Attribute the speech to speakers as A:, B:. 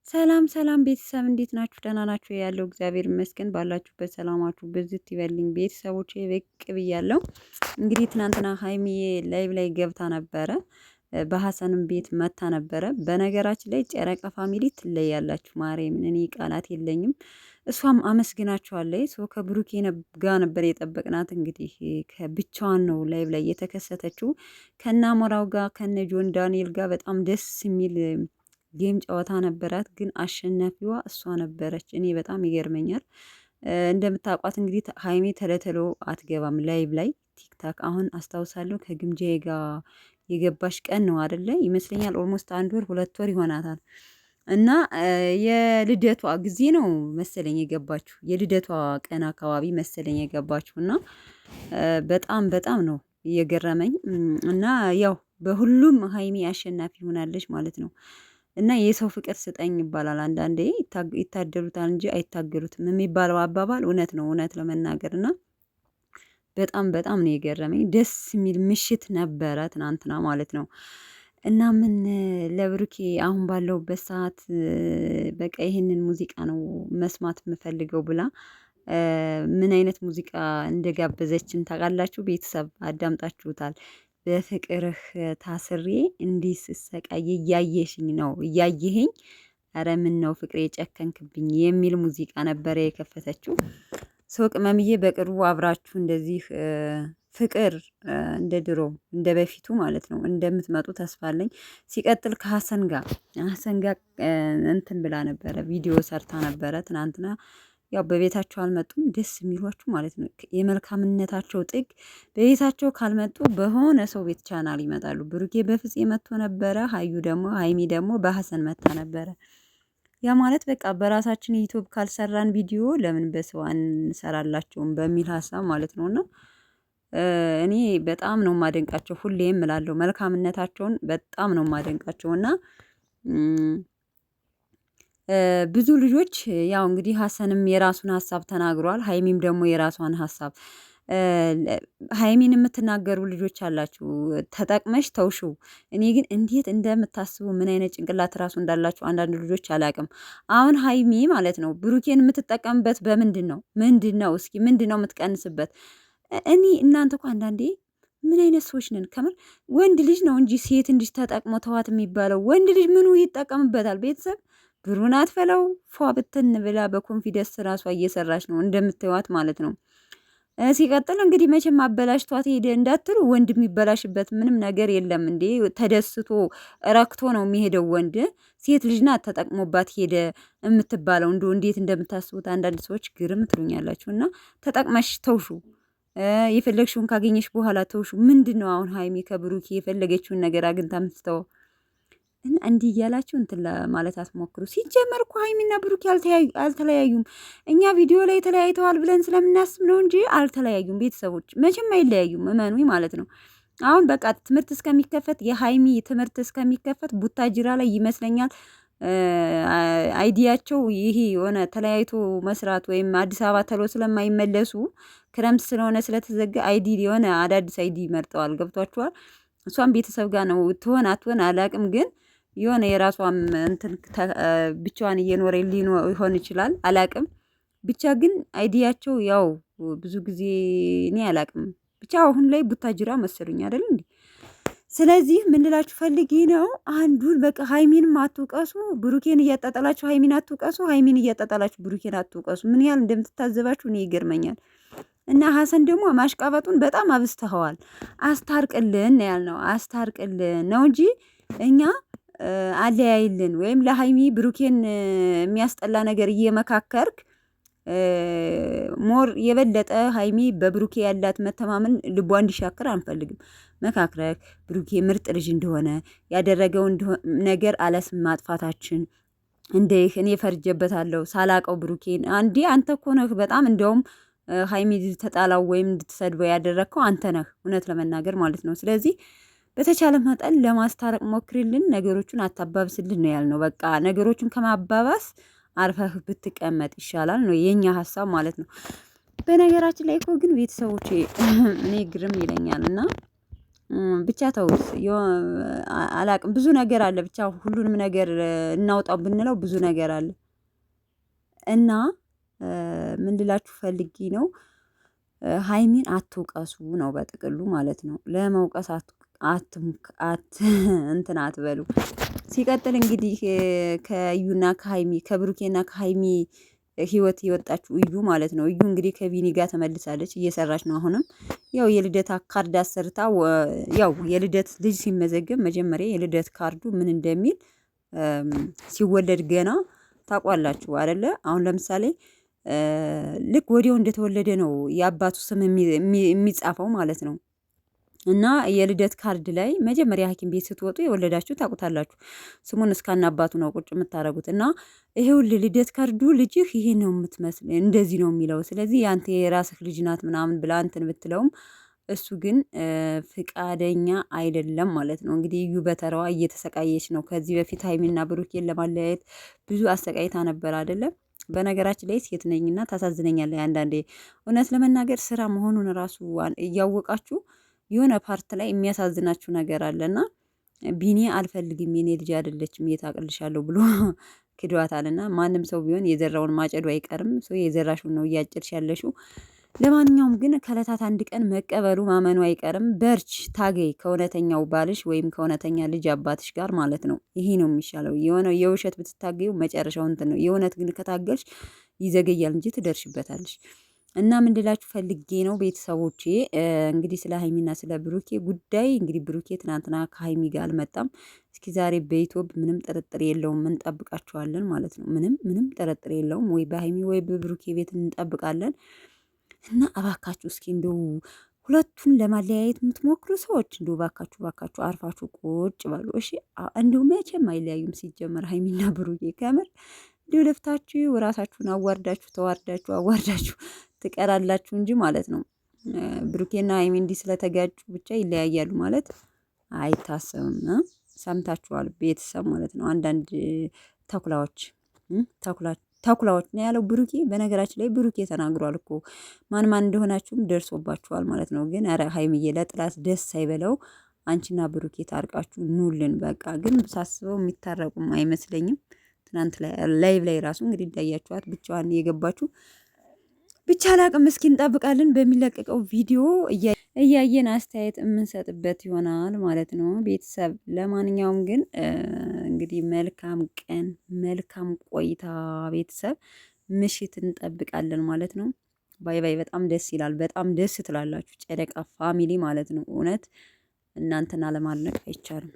A: ሰላም ሰላም ቤተሰብ እንዴት ናችሁ? ደህና ናችሁ? ያለው እግዚአብሔር ይመስገን። ባላችሁበት ሰላማችሁ ብዝት ይበልኝ። ቤተሰቦቼ ብቅ ብያለሁ። እንግዲህ ትናንትና ሀይሚዬ ላይቭ ላይ ገብታ ነበረ። በሀሰንም ቤት መታ ነበረ። በነገራችን ላይ ጨረቃ ፋሚሊ ትለያላችሁ። ማርያምን እኔ ቃላት የለኝም። እሷም አመስግናችኋለች። ሶ ከብሩኬ ጋር ነበር የጠበቅናት። እንግዲህ ከብቻዋን ነው ላይቭ ላይ የተከሰተችው ከነ አሞራው ጋር ከነ ጆን ዳንኤል ጋር በጣም ደስ የሚል ጌም ጨዋታ ነበራት። ግን አሸናፊዋ እሷ ነበረች። እኔ በጣም ይገርመኛል። እንደምታውቋት እንግዲህ ሀይሜ ተለተሎ አትገባም ላይቭ ላይ ቲክታክ። አሁን አስታውሳለሁ ከግምጃዬ ጋር የገባሽ ቀን ነው አደለ? ይመስለኛል ኦልሞስት 1 ወር 2 ወር ይሆናታል። እና የልደቷ ጊዜ ነው መሰለኝ የገባችሁ፣ የልደቷ ቀን አካባቢ መሰለኝ የገባችሁ። እና በጣም በጣም ነው እየገረመኝ። እና ያው በሁሉም ሀይሚ አሸናፊ ሆናለች ማለት ነው። እና የሰው ፍቅር ስጠኝ ይባላል። አንዳንዴ ይታደሉታል እንጂ አይታገሉትም የሚባለው አባባል እውነት ነው፣ እውነት ለመናገር እና በጣም በጣም ነው የገረመኝ። ደስ የሚል ምሽት ነበረ ትናንትና ማለት ነው። እና ምን ለብሩኬ አሁን ባለውበት ሰዓት በቃ ይሄንን ሙዚቃ ነው መስማት የምፈልገው ብላ ምን አይነት ሙዚቃ እንደጋበዘችን ታውቃላችሁ? ቤተሰብ አዳምጣችሁታል። በፍቅርህ ታስሬ እንዲህ ስሰቃይ እያየሽኝ ነው እያየኸኝ፣ ኧረ ምን ነው ፍቅሬ የጨከንክብኝ የሚል ሙዚቃ ነበረ የከፈተችው። ሰው ቅመምዬ በቅርቡ አብራችሁ እንደዚህ ፍቅር እንደ ድሮ እንደ በፊቱ ማለት ነው እንደምትመጡ ተስፋ አለኝ። ሲቀጥል ከሀሰን ጋር እንትን ብላ ነበረ፣ ቪዲዮ ሰርታ ነበረ ትናንትና። ያው በቤታቸው አልመጡም፣ ደስ የሚሏችሁ ማለት ነው። የመልካምነታቸው ጥግ በቤታቸው ካልመጡ በሆነ ሰው ቤት ቻናል ይመጣሉ። ብሩኬ በፍፄ መጥቶ ነበረ፣ ሀይሚ ደግሞ በሀሰን መታ ነበረ። ያ ማለት በቃ በራሳችን ዩቲዩብ ካልሰራን ቪዲዮ ለምን በሰው አንሰራላቸውም በሚል ሀሳብ ማለት ነው። እና እኔ በጣም ነው የማደንቃቸው፣ ሁሌም እላለሁ መልካምነታቸውን በጣም ነው የማደንቃቸው። እና ብዙ ልጆች ያው እንግዲህ ሀሰንም የራሱን ሀሳብ ተናግሯል፣ ሀይሚም ደግሞ የራሷን ሀሳብ። ሀይሚን የምትናገሩ ልጆች አላችሁ፣ ተጠቅመሽ ተውሽው። እኔ ግን እንዴት እንደምታስቡ ምን አይነት ጭንቅላት ራሱ እንዳላችሁ አንዳንድ ልጆች አላቅም። አሁን ሀይሚ ማለት ነው ብሩኬን የምትጠቀምበት በምንድን ነው? እስኪ ምንድን ነው የምትቀንስበት? እኔ እናንተ እኮ አንዳንዴ ምን አይነት ሰዎች ነን? ከምር ወንድ ልጅ ነው እንጂ ሴት እንዲህ ተጠቅሞ ተዋት የሚባለው። ወንድ ልጅ ምኑ ይጠቀምበታል? ቤተሰብ ብሩን አትፈለው ፏ ብትን ብላ በኮንፊደንስ ራሷ እየሰራች ነው እንደምትዋት ማለት ነው። ሲቀጥል እንግዲህ መቼም አበላሽቷት ሄደ እንዳትሉ፣ ወንድ የሚበላሽበት ምንም ነገር የለም እንዴ። ተደስቶ ረክቶ ነው የሚሄደው ወንድ። ሴት ልጅ ናት ተጠቅሞባት ሄደ የምትባለው። እንዴት እንደምታስቡት አንዳንድ ሰዎች ግርም ትሉኛላችሁ። እና ተጠቅመሽ ተውሹ፣ የፈለግሽውን ካገኘሽ በኋላ ተውሹ። ምንድን ነው አሁን ሀይሚ ከብሩኬ የፈለገችውን ነገር አግኝታ የምትተው? እና እንዲህ እያላችሁ እንትን ለማለት አትሞክሩ። ሲጀመር እኮ ሀይሚና ብሩኬ አልተለያዩም። እኛ ቪዲዮ ላይ ተለያይተዋል ብለን ስለምናስብ ነው እንጂ አልተለያዩም። ቤተሰቦች መቼም አይለያዩም፣ እመኑኝ ማለት ነው። አሁን በቃ ትምህርት እስከሚከፈት የሀይሚ ትምህርት እስከሚከፈት ቡታጅራ ላይ ይመስለኛል አይዲያቸው ይሄ የሆነ ተለያይቶ መስራት ወይም አዲስ አበባ ተሎ ስለማይመለሱ ክረምት ስለሆነ ስለተዘጋ አይዲ የሆነ አዳዲስ አይዲ መርጠዋል። ገብቷችኋል? እሷም ቤተሰብ ጋር ነው ትሆን አትሆን አላቅም፣ ግን የሆነ የራሷም እንትን ብቻዋን እየኖረ ሊሆን ይችላል፣ አላቅም። ብቻ ግን አይዲያቸው ያው ብዙ ጊዜ እኔ አላቅም። ብቻ አሁን ላይ ቡታጅራ መሰሉኝ አይደል እንዴ? ስለዚህ ምን ልላችሁ ፈልጌ ነው፣ አንዱን በቃ ሀይሚንም አትውቀሱ፣ ብሩኬን እያጣጣላችሁ ሀይሚን አትውቀሱ፣ ሀይሚን እያጣጣላችሁ ብሩኬን አትውቀሱ። ምን ያህል እንደምትታዘባችሁ እኔ ይገርመኛል። እና ሀሰን ደግሞ ማሽቃበጡን በጣም አብዝተኸዋል። አስታርቅልን ያልነው አስታርቅልን ነው እንጂ እኛ አለያይልን ወይም ለሀይሚ ብሩኬን የሚያስጠላ ነገር እየመካከርክ ሞር የበለጠ ሀይሚ በብሩኬ ያላት መተማመን ልቧ እንዲሻክር አንፈልግም። መካክረክ ብሩኬ ምርጥ ልጅ እንደሆነ ያደረገው ነገር አለስም ማጥፋታችን እንዴህ እኔ ፈርጀበታለሁ ሳላቀው ብሩኬን አንዴ አንተ እኮ ነህ በጣም እንደውም ሀይሚ ተጣላው ወይም እንድትሰድበው ያደረግከው አንተ ነህ፣ እውነት ለመናገር ማለት ነው። ስለዚህ በተቻለ መጠን ለማስታረቅ ሞክሪልን፣ ነገሮቹን አታባብስልን ነው ያልነው። በቃ ነገሮቹን ከማባባስ አርፈህ ብትቀመጥ ይሻላል ነው የኛ ሀሳብ ማለት ነው። በነገራችን ላይ እኮ ግን ቤተሰቦቼ እኔ ግርም ይለኛል እና ብቻ ተውት። አላቅም ብዙ ነገር አለ። ብቻ ሁሉንም ነገር እናውጣው ብንለው ብዙ ነገር አለ እና ምን ልላችሁ ፈልጌ ነው፣ ሀይሚን አትውቀሱ ነው በጥቅሉ ማለት ነው። ለመውቀስ እንትን አትበሉ። ሲቀጥል እንግዲህ ከእዩና ከሀይሚ ከብሩኬና ከሀይሚ ህይወት የወጣችው እዩ ማለት ነው። እዩ እንግዲህ ከቢኒ ጋር ተመልሳለች፣ እየሰራች ነው። አሁንም ያው የልደት ካርድ አሰርታ ያው የልደት ልጅ ሲመዘገብ መጀመሪያ የልደት ካርዱ ምን እንደሚል ሲወለድ ገና ታውቋላችሁ አይደለ? አሁን ለምሳሌ ልክ ወዲያው እንደተወለደ ነው የአባቱ ስም የሚጻፈው ማለት ነው። እና የልደት ካርድ ላይ መጀመሪያ ሐኪም ቤት ስትወጡ የወለዳችሁ ታውቁታላችሁ። ስሙን እስካና አባቱ ነው ቁጭ የምታደርጉት። እና ይሄውልህ ልደት ካርዱ ልጅህ ይሄ ነው የምትመስል እንደዚህ ነው የሚለው። ስለዚህ ያንተ የራስህ ልጅ ናት ምናምን ብላ እንትን ብትለውም እሱ ግን ፍቃደኛ አይደለም ማለት ነው። እንግዲህ እዩ በተራዋ እየተሰቃየች ነው። ከዚህ በፊት ሀይሚና ብሩኬን ለማለያየት ብዙ አሰቃይታ ነበር አይደለም። በነገራችን ላይ ሴት ነኝና ታሳዝነኛለህ አንዳንዴ። እውነት ለመናገር ስራ መሆኑን ራሱ እያወቃችሁ የሆነ ፓርት ላይ የሚያሳዝናችሁ ነገር አለና ቢኒ አልፈልግም የኔ ልጅ አይደለችም እየታቅልሻለሁ ብሎ ክዷታልና ማንም ሰው ቢሆን የዘራውን ማጨዱ አይቀርም። ሰው የዘራሽውን ነው እያጨድሽ ያለሽው። ለማንኛውም ግን ከዕለታት አንድ ቀን መቀበሉ ማመኑ አይቀርም። በርች ታገይ ከእውነተኛው ባልሽ ወይም ከእውነተኛ ልጅ አባትሽ ጋር ማለት ነው። ይሄ ነው የሚሻለው። የሆነ የውሸት ብትታገዩ መጨረሻው እንትን ነው። የእውነት ግን ከታገልሽ ይዘገያል እንጂ ትደርሽበታለሽ። እና ምን ልላችሁ ፈልጌ ነው ቤተሰቦቼ፣ እንግዲህ ስለ ሀይሚና ስለ ብሩኬ ጉዳይ እንግዲህ ብሩኬ ትናንትና ከሀይሚ ጋር አልመጣም። እስኪ ዛሬ በኢትዮብ ምንም ጥርጥር የለውም እንጠብቃቸዋለን ማለት ነው። ምንም ጥርጥር የለውም። ወይ በሀይሚ ወይ በብሩኬ ቤት እንጠብቃለን። እና እባካችሁ እስኪ እንደው ሁለቱን ለማለያየት የምትሞክሩ ሰዎች እንደው ባካችሁ አርፋችሁ ቁጭ በሉ እሺ። እንደው መቼም አይለያዩም ሲጀመር ሀይሚና ብሩኬ ከምር እንዲሁ ለፍታችሁ ራሳችሁን አዋርዳችሁ ተዋርዳችሁ አዋርዳችሁ ትቀራላችሁ እንጂ ማለት ነው። ብሩኬና ሀይሚ እንዲህ ስለተጋጩ ብቻ ይለያያሉ ማለት አይታሰብም። ሰምታችኋል ቤተሰብ ማለት ነው። አንዳንድ ተኩላዎች ተኩላዎች ነው ያለው ብሩኬ። በነገራችን ላይ ብሩኬ ተናግሯል እኮ ማን እንደሆናችሁም ደርሶባችኋል ማለት ነው። ግን ኧረ ሀይሚዬ ለጥላት ደስ አይበለው። አንቺና ብሩኬ ታርቃችሁ ኑልን በቃ። ግን ሳስበው የሚታረቁም አይመስለኝም። ትናንት ላይቭ ላይ ራሱ እንግዲህ እንዳያችኋት ብቻዋን የገባችሁ ብቻ አላቅም። እስኪ እንጠብቃለን በሚለቀቀው ቪዲዮ እያየን አስተያየት የምንሰጥበት ይሆናል ማለት ነው ቤተሰብ። ለማንኛውም ግን እንግዲህ መልካም ቀን መልካም ቆይታ ቤተሰብ። ምሽት እንጠብቃለን ማለት ነው። ባይ ባይ። በጣም ደስ ይላል። በጣም ደስ ትላላችሁ ጨረቃ ፋሚሊ ማለት ነው። እውነት እናንተን አለማድነቅ አይቻልም።